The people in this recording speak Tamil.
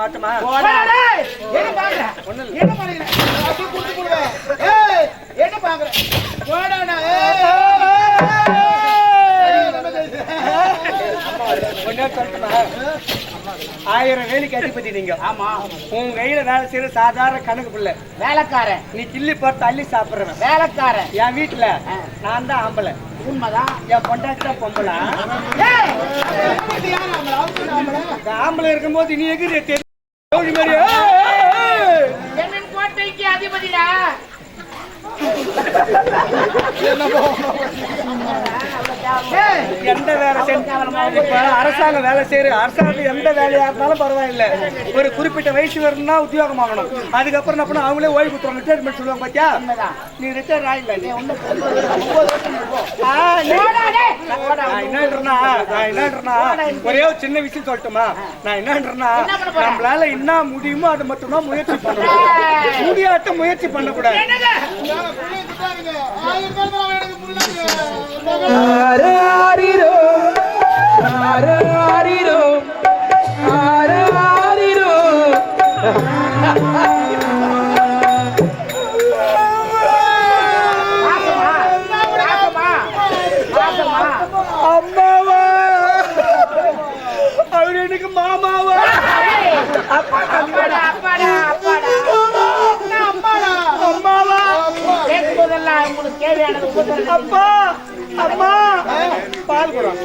மாட்டமா என்ன பாக்குற என்ன பாக்குற அப்படி குடுத்து போடுவேன் ஏய் என்ன பாக்குற போடாடா ஆயிரம் வேலைக்கு அதிபதி நீங்க. ஆமா உன் கையில வேலை செய்யற சாதாரண கணக்கு பிள்ளை வேலைக்காரன். நீ கிள்ளி போட்டு அள்ளி சாப்பிடுறவன் வேலைக்காரன். என் வீட்டுல நான் தான் ஆம்பளை. உண்மைதான். என் பொண்டாட்டி தான் பொம்பளை. ஆம்பளை இருக்கும்போது நீ எகிரி கோட்டைக்கு அதிபதிடா. எந்த வேலை இப்ப அரசாங்க வேலை செய்யற அரசாங்கம் எந்த வேலையா இருந்தாலும் பரவாயில்ல. ஒரு குறிப்பிட்ட வயசு வரணும்னா உத்தியோகம் ஆகணும். அதுக்கப்புறம் என்ன பண்ண அவங்களே ஓய்வு கொடுத்துருவாங்க. ரிட்டையர்மெண்ட் சொல்லுவாங்க. பாத்தியா நீ ரிட்டையர் ஆயிடல. என்னன்றா ஒரே ஒரு சின்ன விஷயம் சொல்லட்டுமா? நான் என்னன்றா நம்மளால என்ன முடியுமோ அதை மட்டும்தான் முயற்சி பண்ணணும். முடியாட்ட முயற்சி பண்ணக்கூடாது. அம்மாவா அவர் எனக்கு மாமாவா? அம்மாவா உங்களுக்கு தேவையானது அப்பா அம்மா பால் குடம்